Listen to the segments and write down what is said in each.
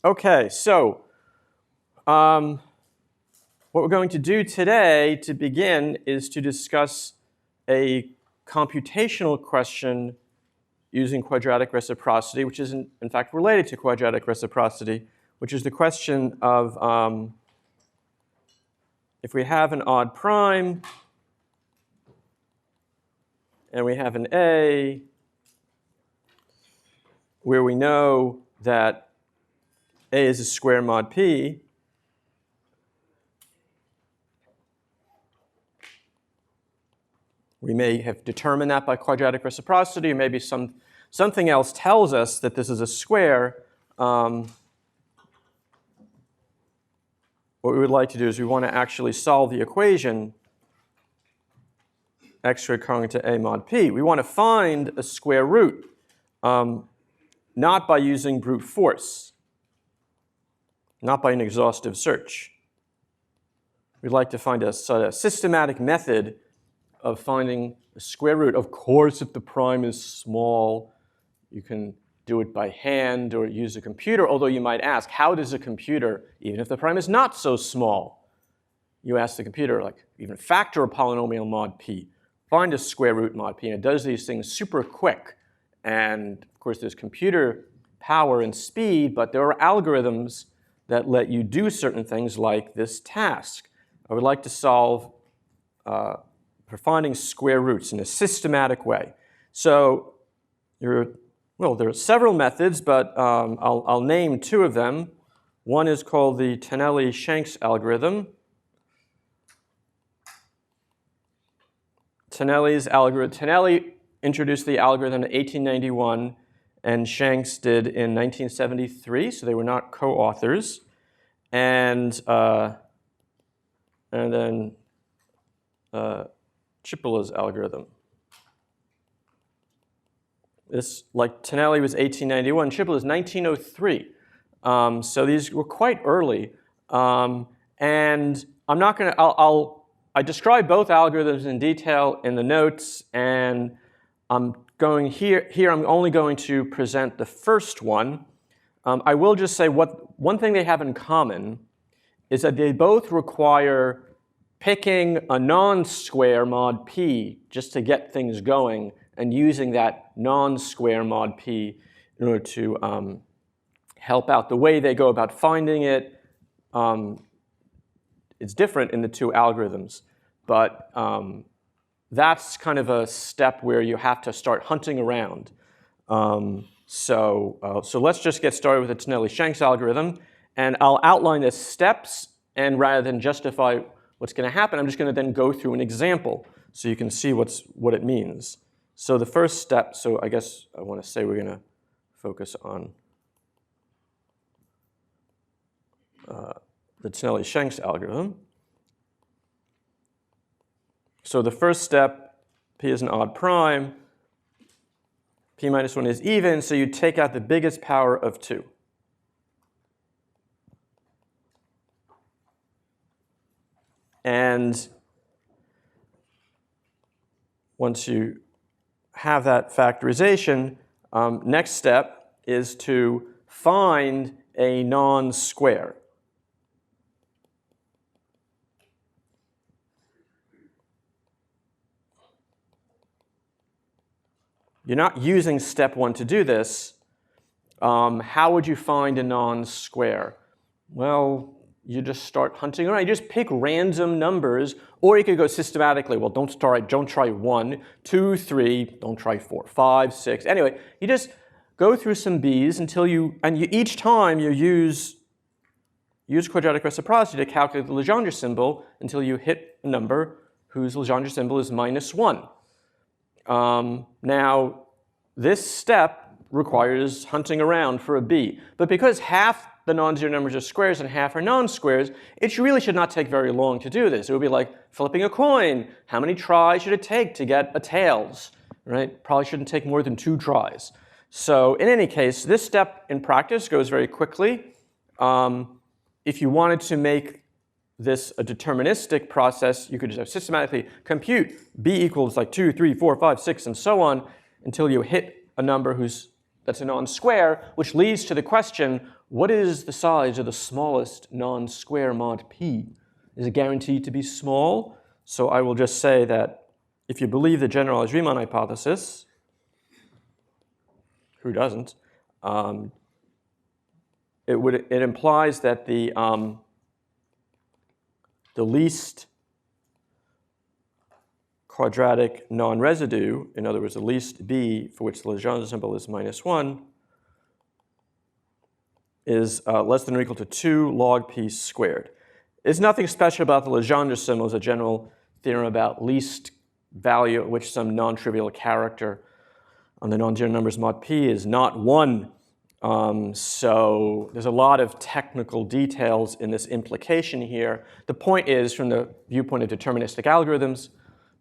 Okay, so what we're going to do today to begin is to discuss a computational question using quadratic reciprocity, which is in fact related to quadratic reciprocity, which is the question of if we have an odd prime and we have an A where we know that A is a square mod P, we may have determined that by quadratic reciprocity, or maybe something else tells us that this is a square. What we would like to do is we want to actually solve the equation x squared congruent to A mod P. We want to find a square root, not by using brute force, not by an exhaustive search. We'd like to find a systematic method of finding a square root. Of course, if the prime is small, you can do it by hand or use a computer, although you might ask, how does a computer, even if the prime is not so small, you ask the computer, like, even factor a polynomial mod P, find a square root mod P, and it does these things super quick. And of course, there's computer power and speed, but there are algorithms that let you do certain things like this task. I would like to solve for finding square roots in a systematic way. So there are several methods, but I'll name two of them. One is called the Tonelli-Shanks algorithm. Tonelli introduced the algorithm in 1891, and Shanks did in 1973, so they were not co-authors. And then Chipola's algorithm. This, like Tonelli was 1891, Chipola is 1903. So these were quite early. And I'm not going to, I describe both algorithms in detail in the notes, and I'm going here I'm only going to present the first one. I will just say one thing they have in common is that they both require picking a non-square mod P just to get things going and using that non-square mod P in order to help out. The way they go about finding it, it's different in the two algorithms, but that's kind of a step where you have to start hunting around. So let's just get started with the Tonelli-Shanks algorithm, and I'll outline the steps, and rather than justify what's going to happen, I'm just going to then go through an example so you can see what it means. So the first step, so I guess I want to say we're going to focus on the Tonelli-Shanks algorithm. So the first step, P is an odd prime, P minus 1 is even, so you take out the biggest power of 2. And once you have that factorization, next step is to find a non-square. You're not using step 1 to do this. How would you find a non-square? Well, you just start hunting around. You just pick random numbers, or you could go systematically. Well, don't try 1, 2, 3, don't try 4, 5, 6. Anyway, you just go through some B's until each time you use quadratic reciprocity to calculate the Legendre symbol until you hit a number whose Legendre symbol is -1. Now, this step requires hunting around for a B. But because half the non-zero numbers are squares and half are non-squares, it really should not take very long to do this. It would be like flipping a coin. How many tries should it take to get a tails? Right? Probably shouldn't take more than 2 tries. So in any case, this step in practice goes very quickly. If you wanted to make this a deterministic process, you could just systematically compute B equals like 2, 3, 4, 5, 6, and so on until you hit a number that's a non-square, which leads to the question, What is the size of the smallest non-square mod p? Is it guaranteed to be small? So I will just say that if you believe the generalized Riemann hypothesis, who doesn't, it implies that the least quadratic non-residue, in other words, the least b for which the Legendre symbol is -1, is less than or equal to 2 log p squared. There's nothing special about the Legendre symbol. It's a general theorem about least value at which some non-trivial character on the non-zero numbers mod p is not 1. So there's a lot of technical details in this implication here. The point is, from the viewpoint of deterministic algorithms,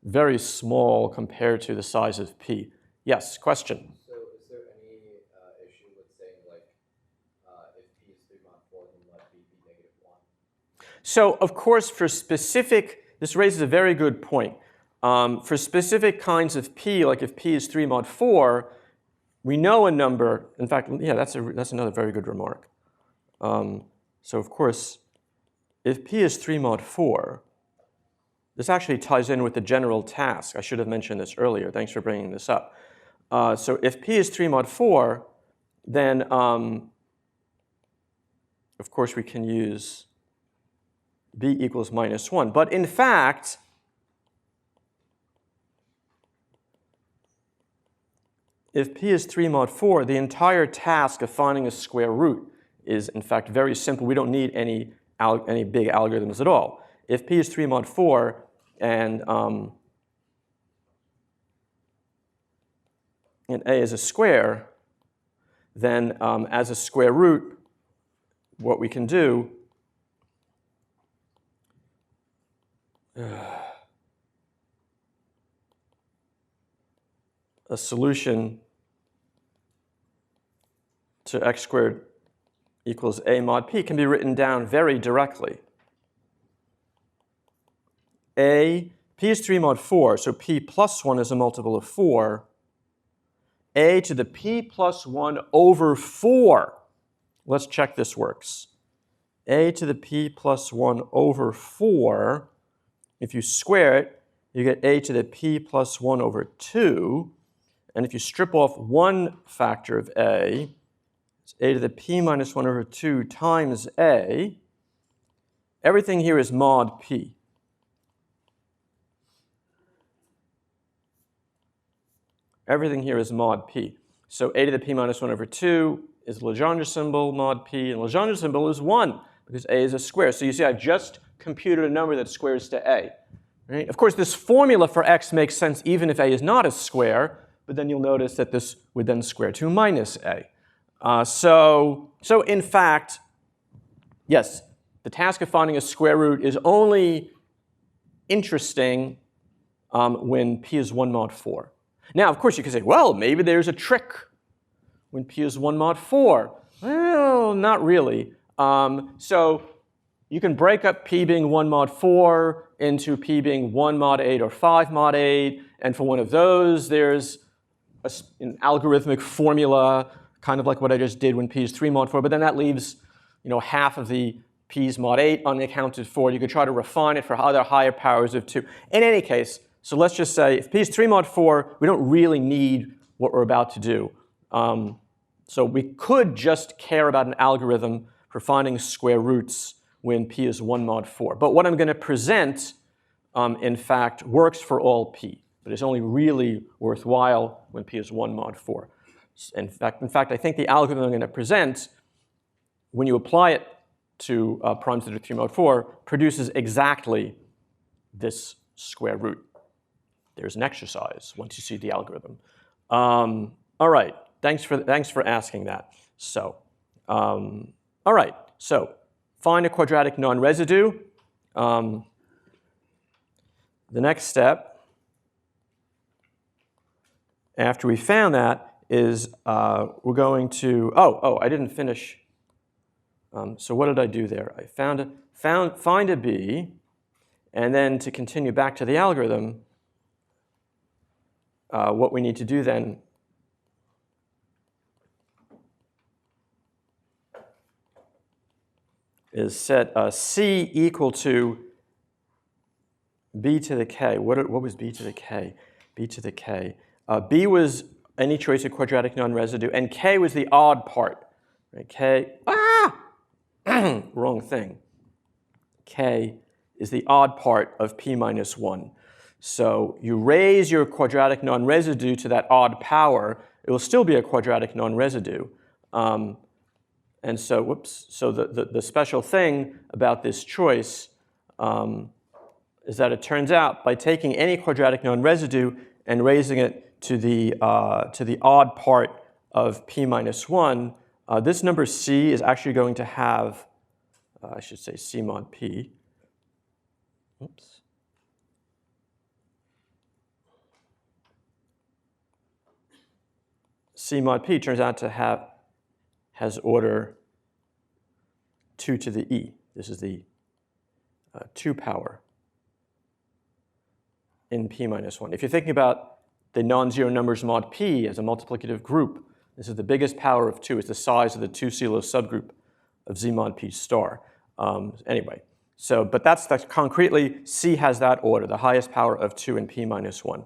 very small compared to the size of p. Yes, question? So is there any issue with saying, like, if p is 3 mod 4, then let b be -1? So, of course, for specific, this raises a very good point. For specific kinds of p, like if p is 3 mod 4, we know a number. In fact, yeah, that's another very good remark. So, of course, if p is 3 mod 4, this actually ties in with the general task. I should have mentioned this earlier. Thanks for bringing this up. So if p is 3 mod 4, then, of course, we can use b equals -1. But in fact, if p is 3 mod 4, the entire task of finding a square root is, in fact, very simple. We don't need any big algorithms at all. If p is 3 mod 4 and a is a square, then as a square root, what we can do a solution to x squared equals a mod p can be written down very directly. P is 3 mod 4, so p plus 1 is a multiple of 4. A to the p plus 1 over 4. Let's check this works. A to the p plus 1 over 4. If you square it, you get a to the p plus 1 over 2. And if you strip off one factor of a, it's a to the p minus 1 over 2 times a. Everything here is mod p. Everything here is mod p. So a to the p minus 1 over 2 is the Legendre symbol, mod p, and Legendre symbol is 1 because a is a square. So you see I've just computed a number that squares to a. Right? Of course, this formula for x makes sense even if a is not a square, but then you'll notice that this would then square to minus a. So in fact, yes, the task of finding a square root is only interesting when p is 1 mod 4. Now, of course, you can say, well, maybe there's a trick when p is 1 mod 4. Well, not really. So you can break up p being 1 mod 4 into p being 1 mod 8 or 5 mod 8. And for one of those, there's an algorithmic formula, kind of like what I just did when p is 3 mod 4. But then that leaves half of the p's mod 8 unaccounted for. You could try to refine it for other higher powers of 2. In any case, so let's just say if p is 3 mod 4, we don't really need what we're about to do. So we could just care about an algorithm for finding square roots when p is 1 mod 4. But what I'm going to present, in fact, works for all p. But it's only really worthwhile when p is 1 mod 4. In fact, I think the algorithm I'm going to present, when you apply it to primes that are 3 mod 4, produces exactly this square root. There's an exercise once you see the algorithm. All right, thanks for asking that. So, all right, so find a quadratic non-residue. The next step, after we found that, is we're going to, I didn't finish. So what did I do there? I find a b, and then to continue back to the algorithm, what we need to do then is set C equal to b to the k. What was b to the k? B to the k. B was any choice of quadratic non-residue, and k was the odd part. Right? K, wrong thing. K is the odd part of p minus 1. So you raise your quadratic non-residue to that odd power, it will still be a quadratic non-residue. And so, so the special thing about this choice is that it turns out by taking any quadratic non-residue and raising it to the odd part of p minus 1, this number c is actually going to have, I should say c mod p. Oops. C mod p turns out to has order 2 to the e. This is the 2 power in p minus 1. If you're thinking about the non-zero numbers mod p as a multiplicative group, this is the biggest power of 2. It's the size of the 2 CELO subgroup of z mod p star. Anyway, so, but that's concretely, C has that order, the highest power of 2 in p minus 1.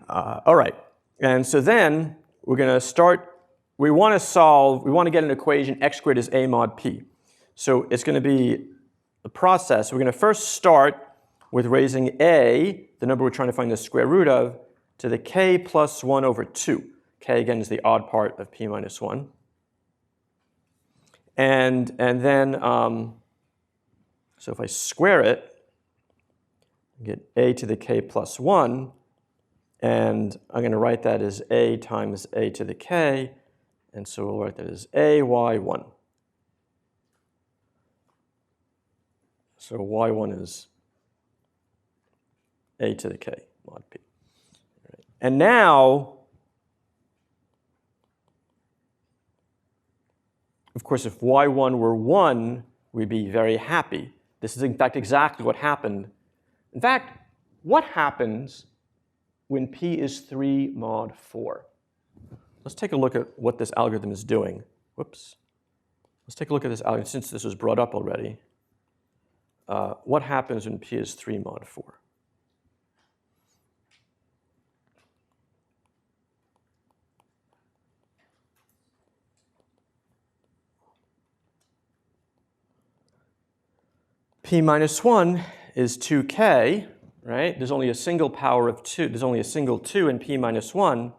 All right, and so then we're going to start, we want to get an equation x squared is a mod p. So it's going to be the process. We're going to first start with raising a, the number we're trying to find the square root of, to the k plus 1 over 2. K, again, is the odd part of p minus 1. And then, so if I square it, I get a to the k plus 1. And I'm going to write that as a times a to the k. And so we'll write that as ay1. So y1 is a to the k mod p. Right. And now, of course, if y1 were 1, we'd be very happy. This is, in fact, exactly what happened. In fact, what happens when p is 3 mod 4? Let's take a look at what this algorithm is doing. Whoops. Let's take a look at this algorithm, since this was brought up already. What happens when p is 3 mod 4? P minus 1 is 2k, right? There's only a single power of 2. There's only a single 2 in p minus 1.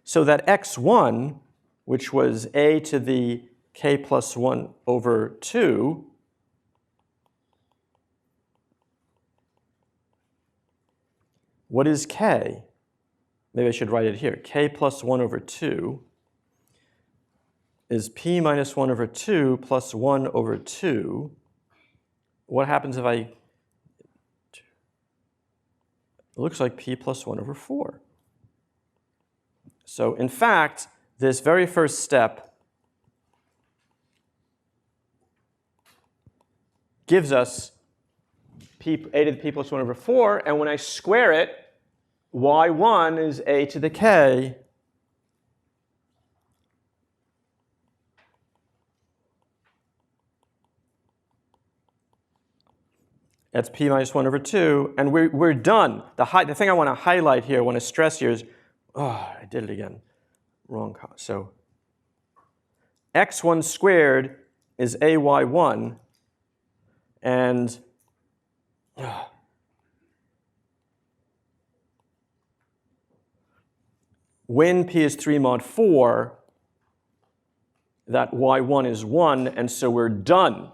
So that x1, which was a to the k plus 1 over 2, what is k? Maybe I should write it here. K plus 1 over 2 is p minus 1 over 2 plus 1 over 2. What happens if it looks like p plus 1 over 4. So in fact, this very first step gives us a to the p plus 1 over 4, and when I square it, y1 is a to the k that's p minus 1 over 2, and we're done. The thing I want to highlight here, I want to stress here is, oh, I did it again. Wrong. So x1 squared is ay1, and when p is 3 mod 4, that y1 is 1, and so we're done.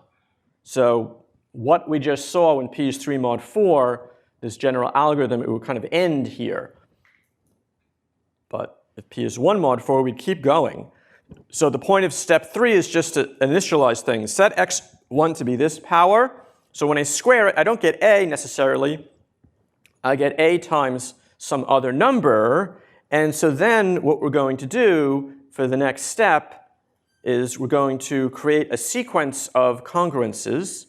So what we just saw when p is 3 mod 4, this general algorithm, it would kind of end here. But if p is 1 mod 4, we'd keep going. So the point of step 3 is just to initialize things. Set x1 to be this power. So when I square it, I don't get a necessarily. I get a times some other number. And so then what we're going to do for the next step is we're going to create a sequence of congruences.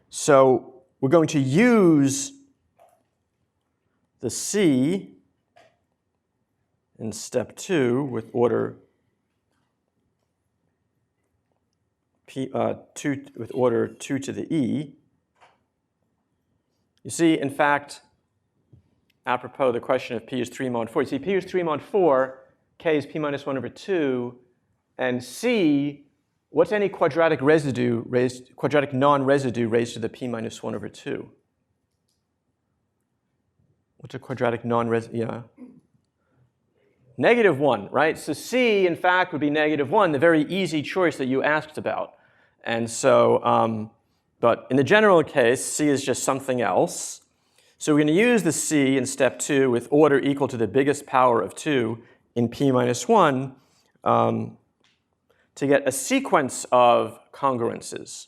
So we're going to use the C in step 2 with order with order 2 to the e. You see, in fact, apropos of the question of p is 3 mod 4, you see p is 3 mod 4, k is p minus 1 over 2, and c, what's any quadratic non-residue raised to the p minus 1 over 2? What's a quadratic non-residue? Yeah. -1, right? So c, in fact, would be -1, the very easy choice that you asked about. And so, but in the general case, c is just something else. So we're going to use the c in step 2 with order equal to the biggest power of 2 in p minus 1 to get a sequence of congruences.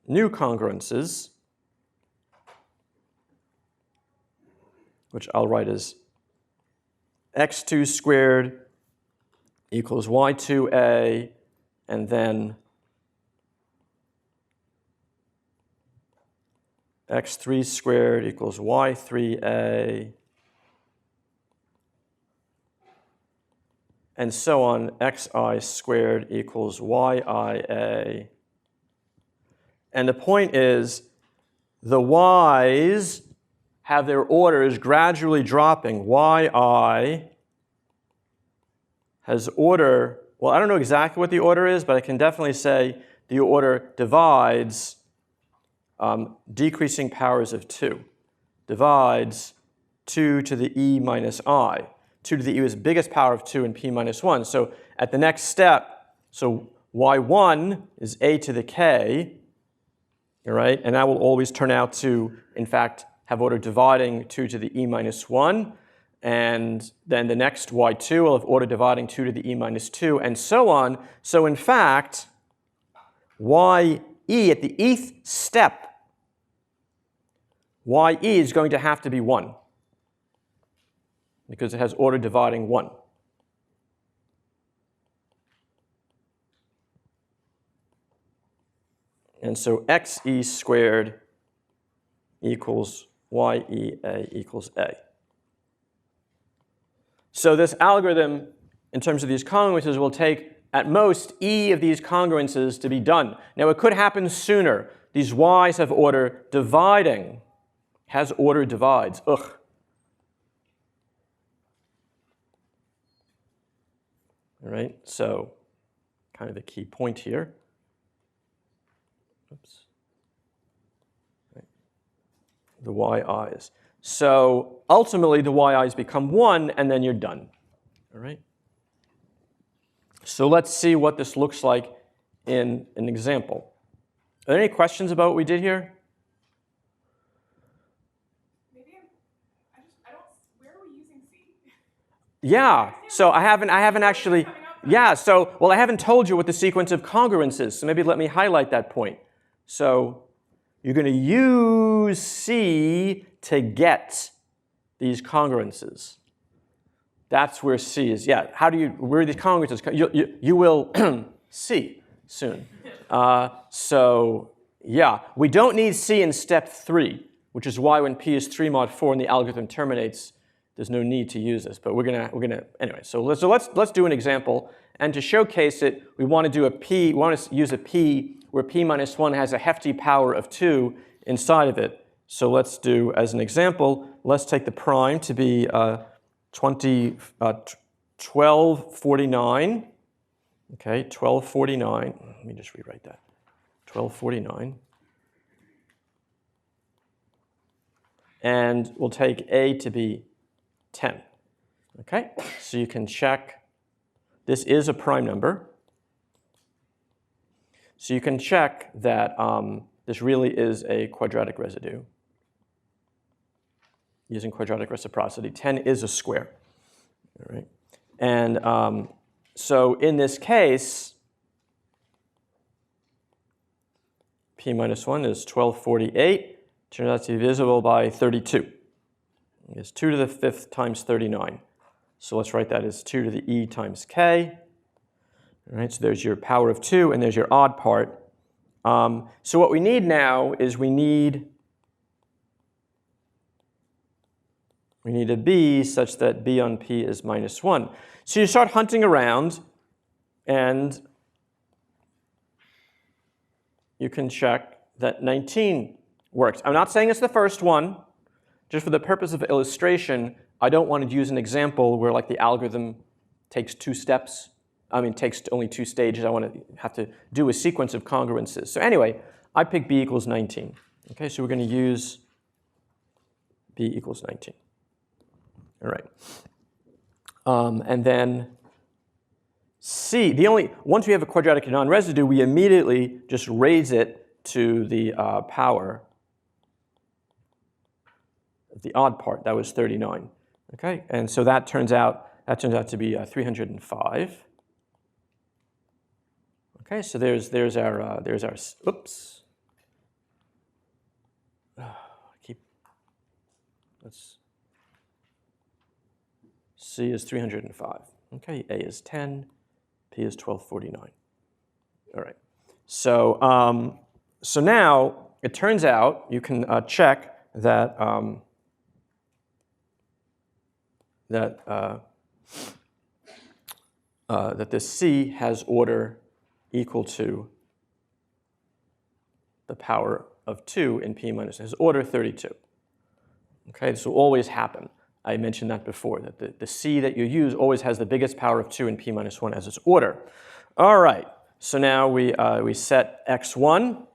New congruences, which I'll write as x2 squared equals y2a, and then x3 squared equals y3a, and so on, xi squared equals yia. And the point is, the y's have their orders gradually dropping. Yi has order, well, I don't know exactly what the order is, but I can definitely say the order divides decreasing powers of 2. Divides 2 to the e minus I. 2 to the e is the biggest power of 2 in p minus 1. So at the next step, so y1 is a to the k, all right? And that will always turn out to, in fact, have order dividing 2 to the e minus 1. And then the next y2 will have order dividing 2 to the e minus 2, and so on. So in fact, ye at the eth step, ye is going to have to be 1 because it has order dividing 1. And so xe squared equals yea equals a. So this algorithm, in terms of these congruences, will take at most e of these congruences to be done. Now it could happen sooner. These y's have order dividing, has order divides. Ugh. All right, so kind of the key point here. Oops. Right. The yi's. So ultimately, the yi's become 1, and then you're done. All right? So let's see what this looks like in an example. Are there any questions about what we did here? Maybe I don't, where are we using C? Yeah, so I haven't actually, yeah, so, well, I haven't told you what the sequence of congruence is, so maybe let me highlight that point. So you're going to use C to get these congruences. That's where C is. Yeah, where are these congruences? You will see soon. So yeah, we don't need C in step 3, which is why when P is 3 mod 4 and the algorithm terminates, there's no need to use this. But we're gonna anyway. So let's do an example, and to showcase it, we want to do a P. We want to use a P where P minus 1 has a hefty power of 2 inside of it. So let's do, as an example, let's take the prime to be 1249. Okay, 1249. Let me just rewrite that. 1249. And we'll take A to be 10. Okay, so you can check. This is a prime number. So you can check that this really is a quadratic residue. Using quadratic reciprocity, 10 is a square. All right, and so in this case, P minus 1 is 1248. Turns out to be divisible by 32. It's 2 to the 5th times 39. So let's write that as 2 to the e times k. All right, so there's your power of 2, and there's your odd part. So what we need now is we need We need a B such that B on P is -1. So you start hunting around, and you can check that 19 works. I'm not saying it's the first one. Just for the purpose of illustration, I don't want to use an example where like the algorithm takes 2 steps. Takes only 2 stages. I want to have to do a sequence of congruences. So anyway, I pick B equals 19. Okay, so we're going to use B equals 19. All right. And then C, once we have a quadratic non-residue, we immediately just raise it to the power of the odd part. That was 39. Okay, and so that turns out to be 305. Okay, so there's our oops. C is 305. Okay, A is 10, P is 1249. All right. So so now it turns out you can check that that this C has order equal to the power of 2 in P minus, has order 32. Okay, this will always happen. I mentioned that before, that the C that you use always has the biggest power of 2 in P minus 1 as its order. All right, so now we set x1,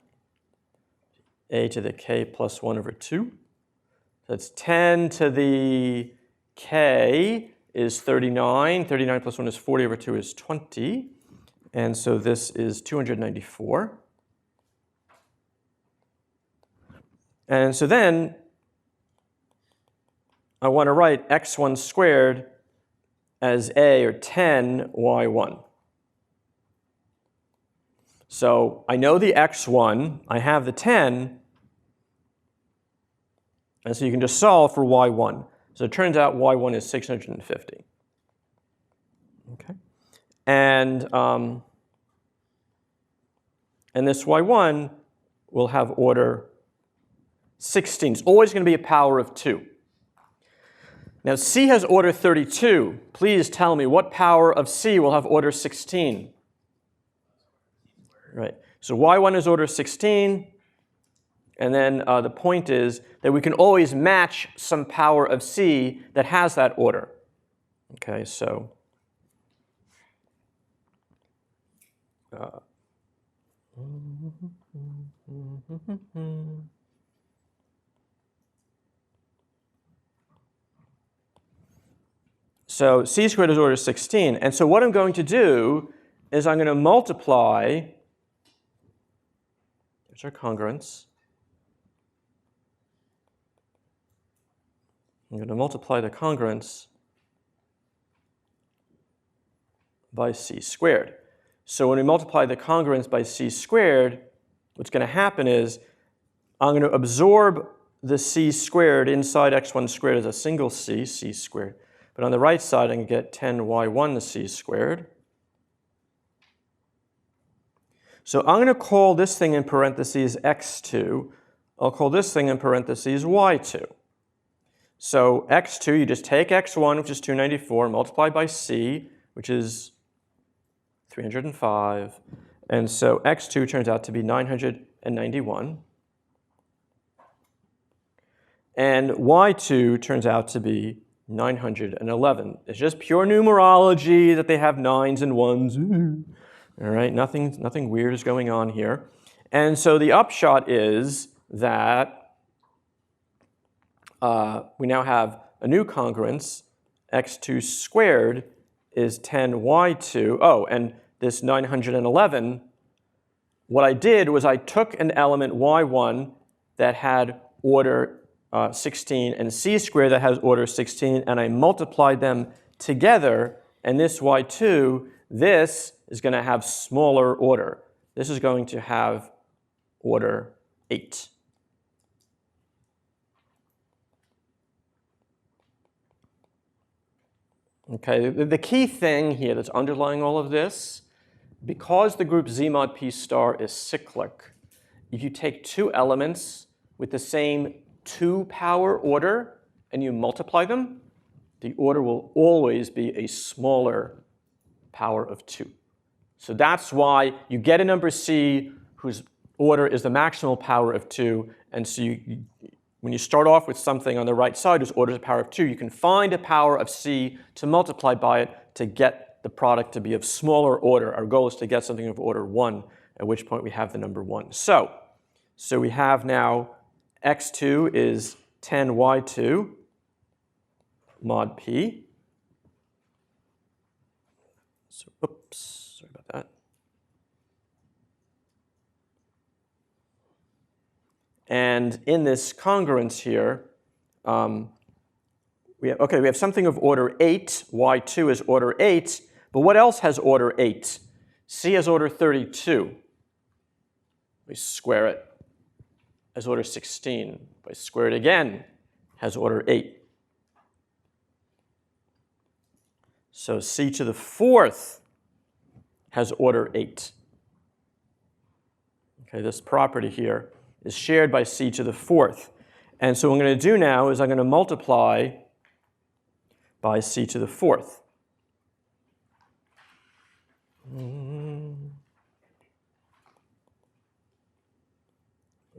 a to the k plus 1 over 2. That's 10 to the k is 39. 39 plus 1 is 40 over 2 is 20. And so this is 294. And so then I want to write x1 squared as a, or 10y1. So I know the x1, I have the 10, and so you can just solve for y1. So it turns out y1 is 650. Okay, and this y1 will have order 16. It's always going to be a power of 2. Now C has order 32. Please tell me what power of C will have order 16? Right. So y1 is order 16. And then the point is that we can always match some power of C that has that order. Okay, so so C squared is order 16. And so what I'm going to do is I'm going to multiply, there's our congruence. I'm going to multiply the congruence by C squared. So when we multiply the congruence by C squared, what's going to happen is I'm going to absorb the C squared inside x1 squared as a single C, C squared. But on the right side, I can get 10y1 to C squared. So I'm going to call this thing in parentheses x2. I'll call this thing in parentheses y2. So x2, you just take x1, which is 294, multiplied by C, which is 305. And so x2 turns out to be 991. And y2 turns out to be 911. It's just pure numerology that they have 9s and 1s. All right, nothing weird is going on here. And so the upshot is that we now have a new congruence. x2 squared is 10y2. Oh, and this 911, what I did was I took an element y1 that had order 16 and C squared that has order 16, and I multiplied them together, and this y2, this is going to have smaller order. This is going to have order 8. Okay, the key thing here that's underlying all of this, because the group Z mod P star is cyclic, if you take 2 elements with the same 2 power order, and you multiply them, the order will always be a smaller power of 2. So that's why you get a number C whose order is the maximal power of 2, and so when you start off with something on the right side whose order is a power of 2, you can find a power of C to multiply by it to get the product to be of smaller order. Our goal is to get something of order 1, at which point we have the number 1. So we have now x2 is 10y2 mod p. So, oops, sorry about that. And in this congruence here, we have something of order 8. Y2 is order 8. But what else has order 8? C has order 32. We square it. Has order 16. If I square it again, has order 8. So C to the 4th has order 8. Okay, this property here is shared by C to the 4th. And so what I'm going to do now is I'm going to multiply by C to the 4th.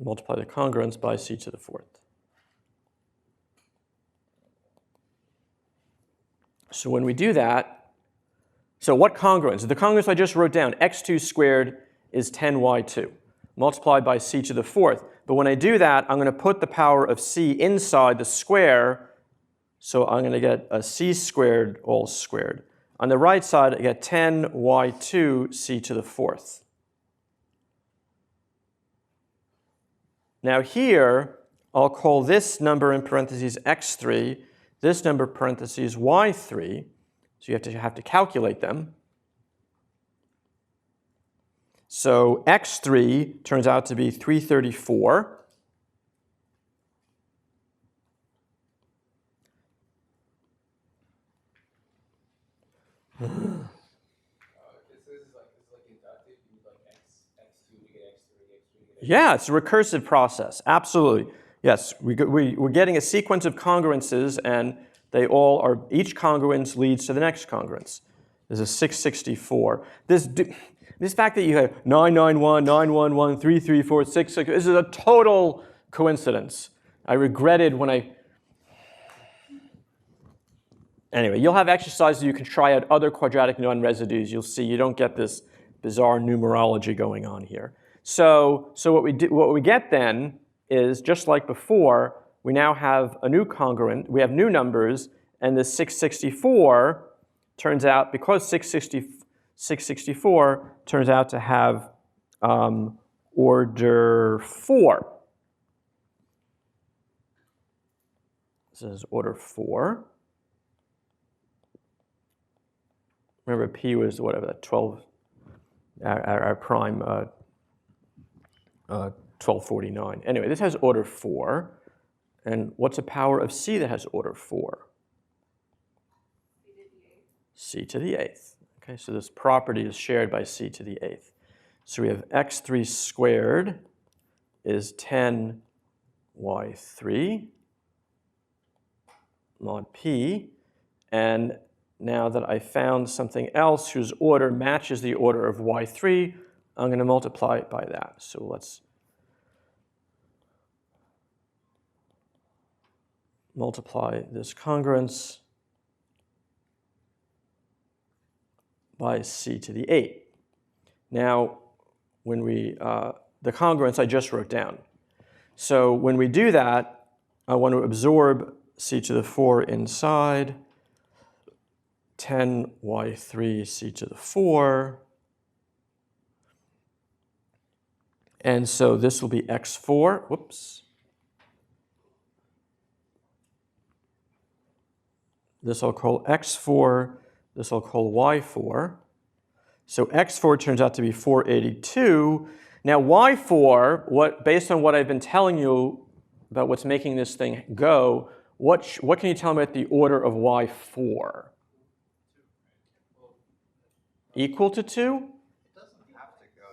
Multiply the congruence by C to the 4th. So when we do that, so what congruence? The congruence I just wrote down, x2 squared is 10y2, multiplied by C to the 4th. But when I do that, I'm going to put the power of C inside the square, so I'm going to get a C squared all squared. On the right side, I get 10y2 C to the 4th. Now here, I'll call this number in parentheses x3, this number parentheses y3, so you have to calculate them. So x3 turns out to be 334. This is like inductive. You need like x2 to get x3, x3 to get x3. Yeah, it's a recursive process. Absolutely. Yes, we're getting a sequence of congruences, and they all are, each congruence leads to the next congruence. This is 664. This fact that you have 991, 911, 334, 66, this is a total coincidence. I regretted when I... Anyway, you'll have exercises you can try out other quadratic non-residues. You'll see you don't get this bizarre numerology going on here. So what we get then is, just like before, we now have a new congruent. We have new numbers, and this 664 turns out, because 664 turns out to have order 4. This is order 4. Remember, P was whatever, that 12, our prime 1249. Anyway, this has order 4. And what's a power of C that has order 4? C to the 8th. Okay, so this property is shared by C to the 8th. So we have x3 squared is 10y3 mod P. And now that I found something else whose order matches the order of y3, I'm going to multiply it by that. So let's multiply this congruence by C to the 8. Now, when the congruence I just wrote down. So when we do that, I want to absorb C to the 4 inside, 10y3 C to the 4. And so this will be x4. Whoops. This I'll call x4. This I'll call y4. So x4 turns out to be 482. Now y4, based on what I've been telling you about what's making this thing go, what can you tell me about the order of y4? Equal to 2? It doesn't have to go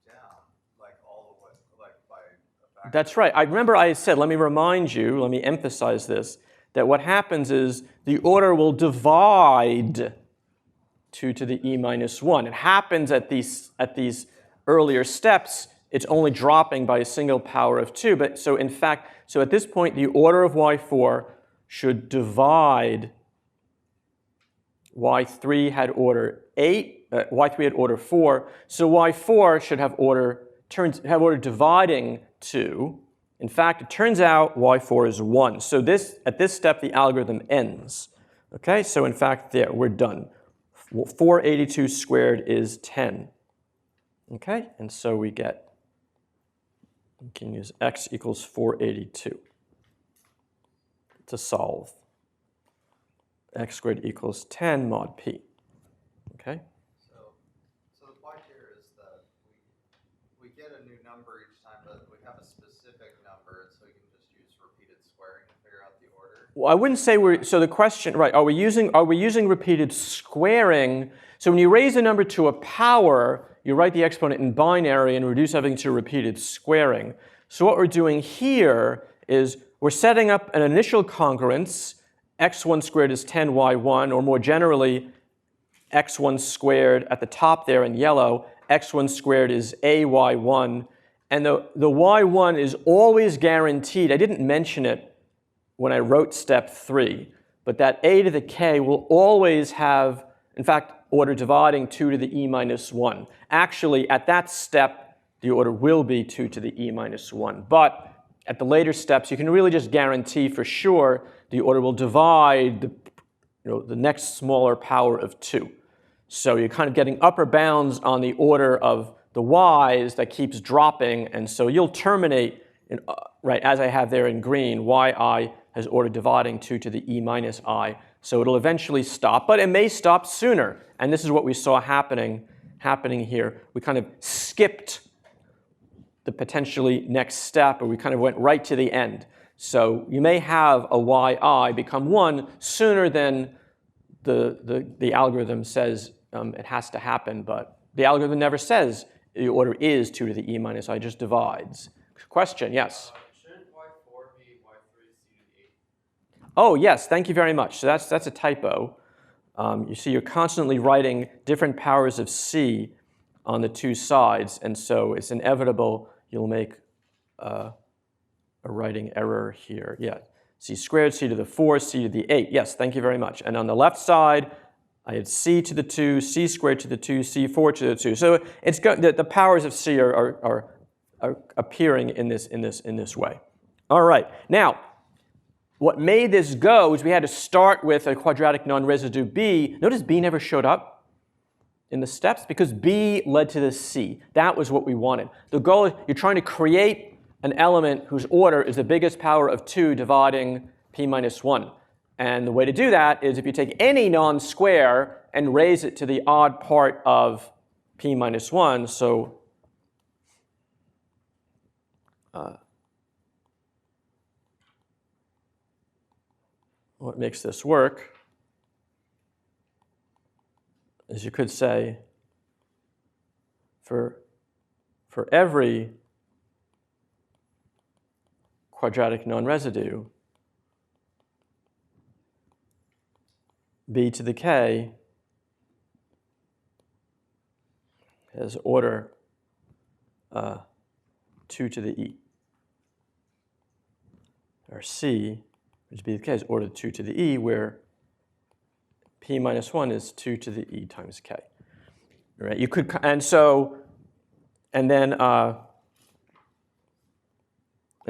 down like all the way, like by a factor. That's right. I remember I said, let me remind you, let me emphasize this, that what happens is the order will divide 2 to the e minus 1. It happens at these earlier steps, it's only dropping by a single power of 2. But so in fact, so at this point, the order of y4 should divide y3 had order 8, y3 had order 4. So y4 should have order dividing 2. In fact, it turns out y4 is 1. So at this step, the algorithm ends. Okay, so in fact, there, we're done. 482 squared is 10. Okay, and so we can use x equals 482 to solve. X squared equals 10 mod p. Okay? So the point here is that we get a new number each time, but we have a specific number, so we can just use repeated squaring to figure out the order. Well, I wouldn't say so the question, right, are we using repeated squaring? So when you raise a number to a power, you write the exponent in binary and reduce everything to repeated squaring. So what we're doing here is we're setting up an initial congruence, x1 squared is 10y1, or more generally, x1 squared at the top there in yellow, x1 squared is ay1, and the y1 is always guaranteed. I didn't mention it when I wrote step 3, but that a to the k will always have, in fact, order dividing 2 to the e minus 1. Actually, at that step, the order will be 2 to the e minus 1. But at the later steps, you can really just guarantee for sure the order will divide the next smaller power of 2. So you're kind of getting upper bounds on the order of the y's that keeps dropping. And so you'll terminate, right, as I have there in green, yi has order dividing 2 to the e minus I. So it'll eventually stop, but it may stop sooner. And this is what we saw happening here. We kind of skipped the potentially next step, or we kind of went right to the end. So you may have a yi become 1 sooner than the algorithm says it has to happen, but the algorithm never says the order is 2 to the e minus I, just divides. Question, yes? Shouldn't y4 be y3 c to the 8? Oh, yes, thank you very much. So that's a typo. You see, you're constantly writing different powers of c on the two sides, and so it's inevitable you'll make a writing error here. Yeah, c squared, c to the 4, c to the 8. Yes, thank you very much. And on the left side, I had c to the 2, c squared to the 2, c4 to the 2. So it's the powers of c are appearing in this way. All right. Now, what made this go is we had to start with a quadratic non-residue b. Notice b never showed up in the steps because b led to the c. That was what we wanted. The goal is you're trying to create an element whose order is the biggest power of 2 dividing p minus 1. And the way to do that is if you take any non-square and raise it to the odd part of p minus 1. So what makes this work is you could say for every quadratic non-residue, b to the k has order 2 to the e. Or c, which b to the k, is order 2 to the e, where p minus 1 is 2 to the e times k. Right? You could, and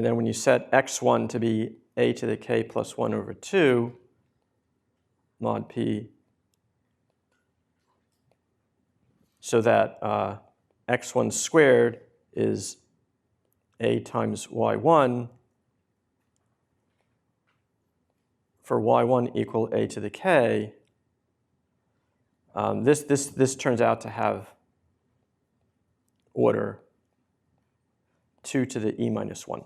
then when you set x1 to be a to the k plus 1 over 2, mod p, so that x1 squared is a times y1 for y1 equal a to the k. This turns out to have order 2 to the e minus 1.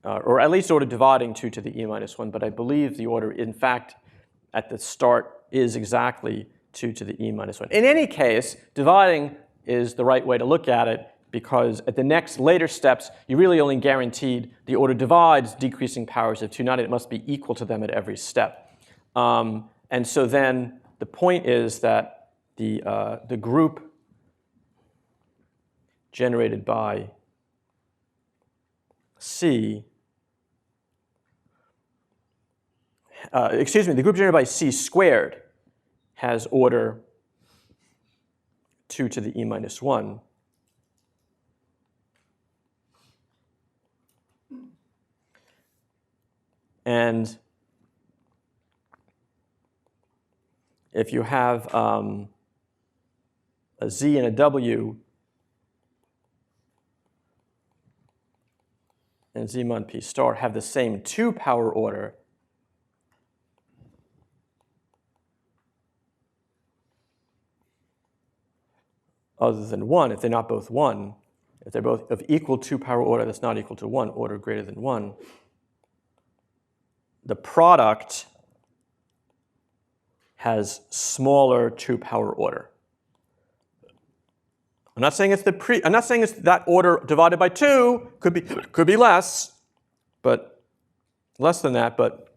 Or at least order dividing 2 to the e minus 1, but I believe the order, in fact, at the start is exactly 2 to the e minus 1. In any case, dividing is the right way to look at it. because at the next later steps, you really only guaranteed the order divides decreasing powers of 2, not it must be equal to them at every step. And so then the point is that the group generated by C, the group generated by C squared has order 2 to the e minus 1. And if you have a Z and a W, and Z mod P star have the same 2 power order, other than 1, if they're not both 1, if they're both of equal 2 power order that's not equal to 1, order greater than 1, the product has smaller 2 power order. I'm not saying it's that order divided by 2, could be less, but less than that, but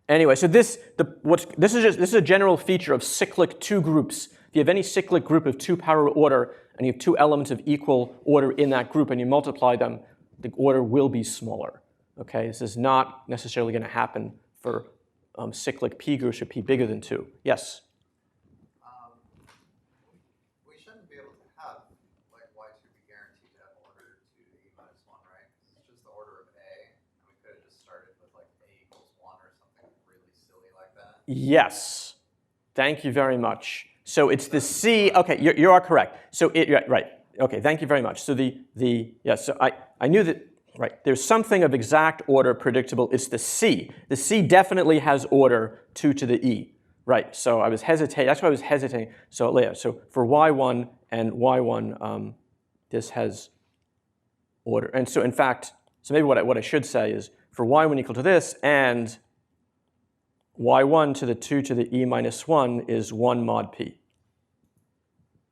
anyway, so this is a general feature of cyclic 2 groups. If you have any cyclic group of 2 power order and you have 2 elements of equal order in that group and you multiply them, the order will be smaller. Okay, this is not necessarily going to happen for cyclic P groups or P bigger than 2. Yes? We shouldn't be able to have like Y2 be guaranteed to have order 2 to E minus 1, right? It's just the order of A, and we could have just started with like A equals 1 or something really silly like that. Yes. Thank you very much. So it's the C. Okay, you are correct. So right. Okay, thank you very much. So so I knew that. Right, there's something of exact order predictable. It's the C. The C definitely has order 2 to the E. Right, so I was hesitating. That's why I was hesitating. So yeah, so for Y1 and Y1, this has order. And so in fact, so maybe what I should say is for Y1 equal to this and Y1 to the 2 to the E minus 1 is 1 mod P.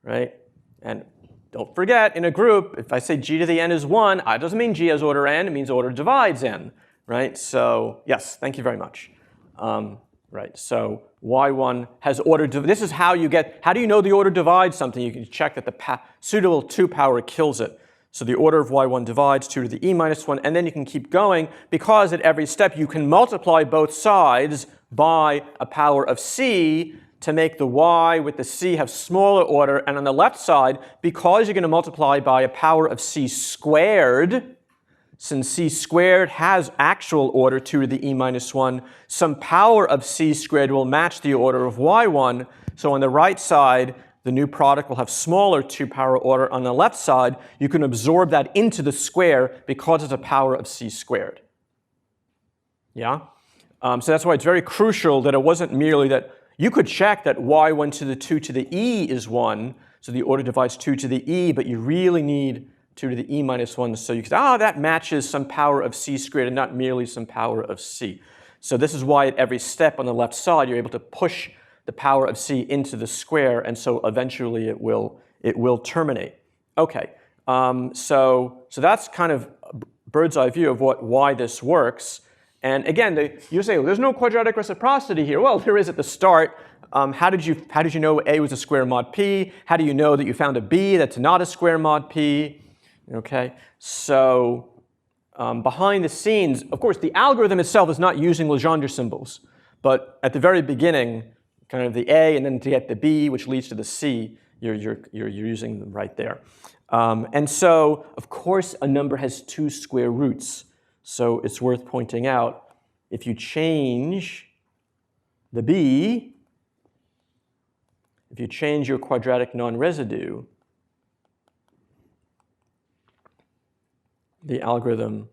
Right, and don't forget, in a group, if I say G to the N is 1, it doesn't mean G has order N, it means order divides N, right? So yes, thank you very much. Right, so Y1 has order, this is how you do you know the order divides something? You can check that the suitable 2 power kills it. So the order of Y1 divides 2 to the E minus 1, and then you can keep going because at every step you can multiply both sides by a power of C to make the Y with the C have smaller order, and on the left side, because you're going to multiply by a power of C squared, since C squared has actual order 2 to the E minus 1, some power of C squared will match the order of Y1. So on the right side, the new product will have smaller 2 power order. On the left side, you can absorb that into the square because it's a power of C squared. Yeah? So that's why it's very crucial that it wasn't merely that you could check that Y1 to the 2 to the E is 1, so the order divides 2 to the E, but you really need 2 to the E minus 1, so you can say, that matches some power of C squared and not merely some power of C. So this is why at every step on the left side, you're able to push the power of C into the square, and so eventually it will terminate. Okay, so that's kind of a bird's eye view of why this works. And again, you say, well, there's no quadratic reciprocity here. Well, there is at the start. How did you know A was a square mod P? How do you know that you found a B that's not a square mod P? Okay, so behind the scenes, of course, the algorithm itself is not using Legendre symbols. But at the very beginning, kind of the A and then to get the B, which leads to the C, you're using them right there. And so, of course, a number has 2 square roots. So it's worth pointing out, if you change the B, if you change your quadratic non-residue, the algorithm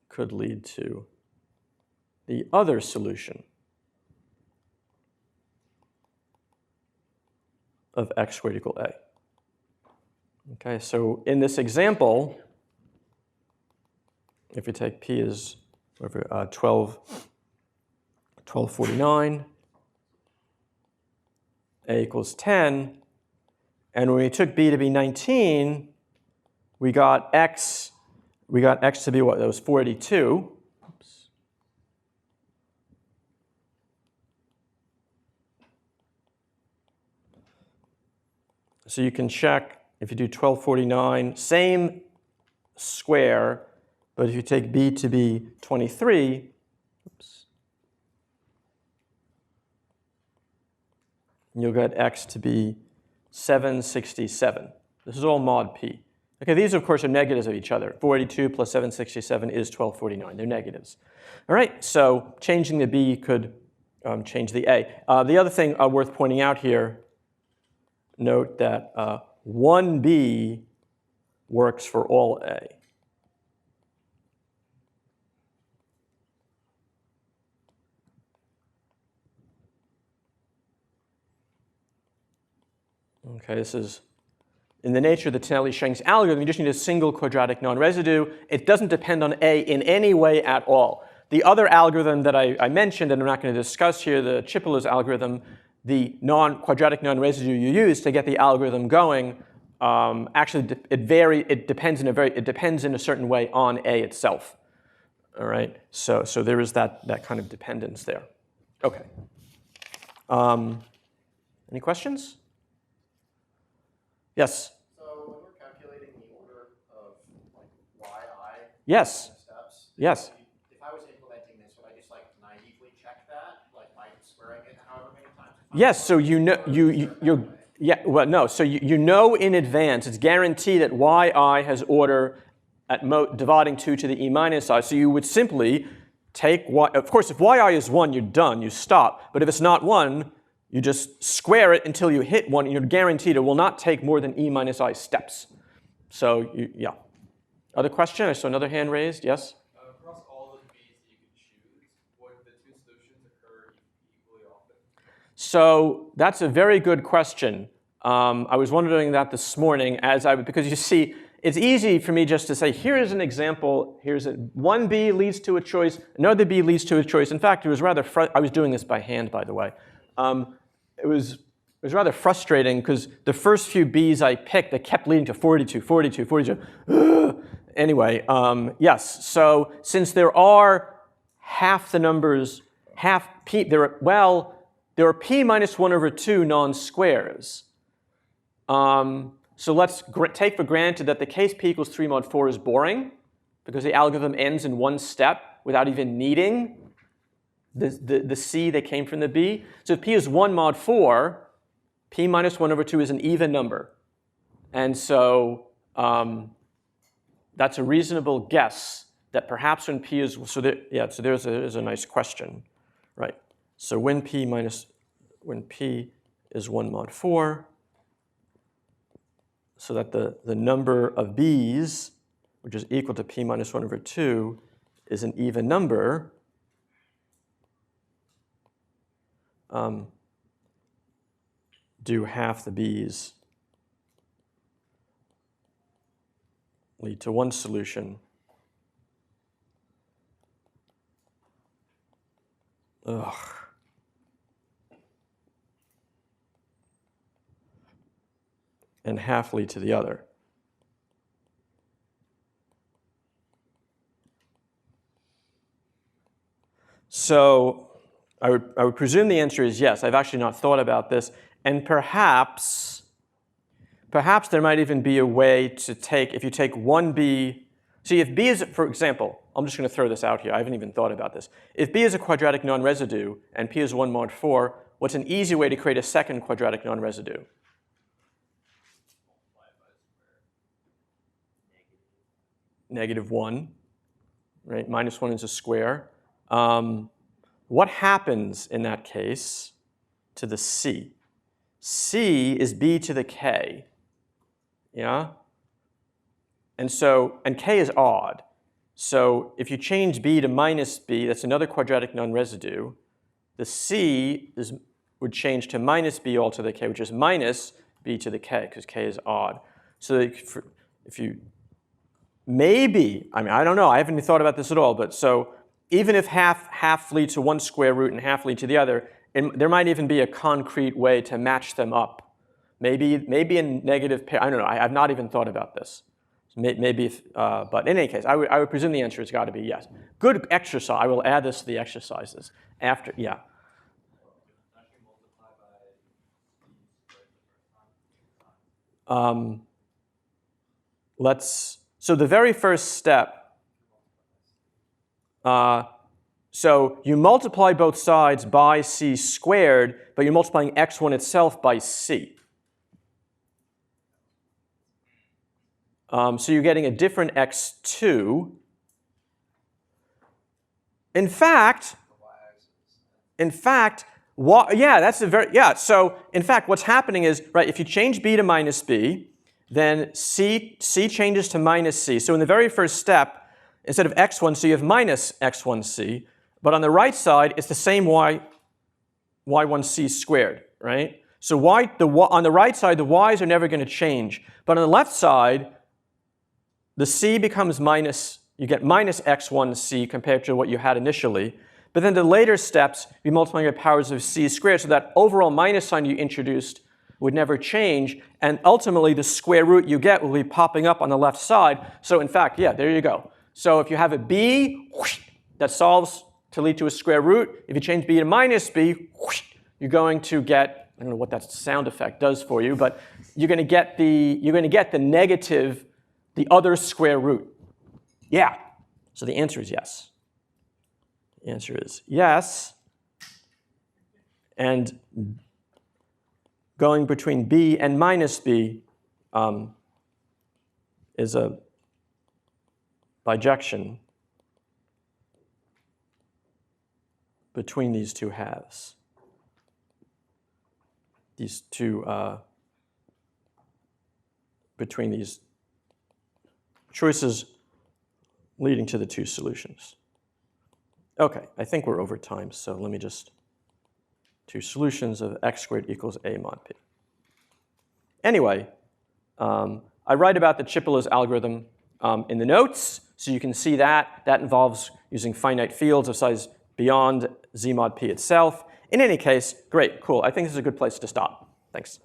could lead to the other solution of x squared equal A. Okay, so in this example, if we take P as 1249, A equals 10. And when we took B to be 19, we got X to be what? That was 42. Oops. So you can check if you do 1249, same square, but if you take B to be 23, oops, you'll get X to be 767. This is all mod P. Okay, these of course are negatives of each other. 42 plus 767 is 1249. They're negatives. All right, so changing the B could change the A. The other thing worth pointing out here, note that 1B works for all A. Okay, this is in the nature of the Tonelli-Shanks algorithm. You just need a single quadratic non-residue. It doesn't depend on A in any way at all. The other algorithm that I mentioned, and I'm not going to discuss here, the Chipolow's algorithm, the quadratic non-residue you use to get the algorithm going, actually it depends in a certain way on A itself. All right, so there is that kind of dependence there. Okay. Any questions? Yes. So when we're calculating the order of like yi Yes. steps, Yes. if I was implementing this, would I just like naively check that, like by squaring it however many times? Yes. So you know you're yeah. Well, no. So you know in advance. It's guaranteed that yi has order at dividing 2 to the e minus I. So you would simply take y. Of course, if yi is 1, you're done. You stop. But if it's not 1, you just square it until you hit 1, and you're guaranteed it will not take more than e minus I steps. So, yeah. Other question? I saw another hand raised. Yes? Across all the B's that you could choose, would the two solutions occur equally often? So that's a very good question. I was wondering that this morning because you see, it's easy for me just to say, here is an example. Here's one B leads to a choice, another B leads to a choice. In fact, it was rather I was doing this by hand, by the way. It was rather frustrating because the first few B's I picked, they kept leading to 42, 42, 42. Anyway, yes. So since there are half the numbers, half P, there are P minus 1 over 2 non-squares. So let's take for granted that the case P equals 3 mod 4 is boring because the algorithm ends in one step without even needing the C that came from the B. So if P is 1 mod 4, P minus 1 over 2 is an even number. And so that's a reasonable guess that perhaps when P is, there's a nice question, right? So when P is 1 mod 4, so that the number of B's, which is equal to P minus 1 over 2, is an even number, do half the B's lead to one solution? Ugh. And half lead to the other. So I would presume the answer is yes. I've actually not thought about this. And perhaps there might even be a way to take, if you take 1B, see if B is, for example, I'm just going to throw this out here. I haven't even thought about this. If B is a quadratic non-residue and P is 1 mod 4, what's an easy way to create a second quadratic non-residue? -1, right? -1 is a square. What happens in that case to the C? C is B to the K, yeah? And K is odd. So if you change B to minus B, that's another quadratic non-residue. The C would change to minus B all to the K, which is minus B to the K, because K is odd. So if you maybe, I don't know, I haven't thought about this at all, but so even if half lead to one square root and half lead to the other, there might even be a concrete way to match them up. Maybe in negative pair. I don't know. I've not even thought about this. Maybe, but in any case, I would presume the answer has got to be yes. Good exercise. I will add this to the exercises after. Yeah. So the very first step. So you multiply both sides by c squared, but you're multiplying x1 itself by c. So you're getting a different x2. In fact, so in fact, what's happening is, right, if you change b to minus b, then c changes to minus c. So in the very first step, instead of x1, so you have minus x1c. But on the right side, it's the same y1c squared, right? So on the right side, the y's are never going to change. But on the left side, the c becomes minus, you get minus x1c compared to what you had initially. But then the later steps, you multiply by powers of c squared, so that overall minus sign you introduced would never change. And ultimately, the square root you get will be popping up on the left side. So in fact, yeah, there you go. So if you have a b, that solves to lead to a square root. If you change b to minus b, you're going to get, I don't know what that sound effect does for you, but you're going to get the negative, the other square root. Yeah. So the answer is yes. The answer is yes. And going between b and minus b is a bijection between these two halves. These two, between these choices leading to the two solutions. Okay, I think we're over time, so let me just, two solutions of x squared equals a mod p. Anyway, I write about the Chipol's algorithm in the notes, so you can see that. That involves using finite fields of size beyond z mod p itself. In any case, great, cool. I think this is a good place to stop. Thanks.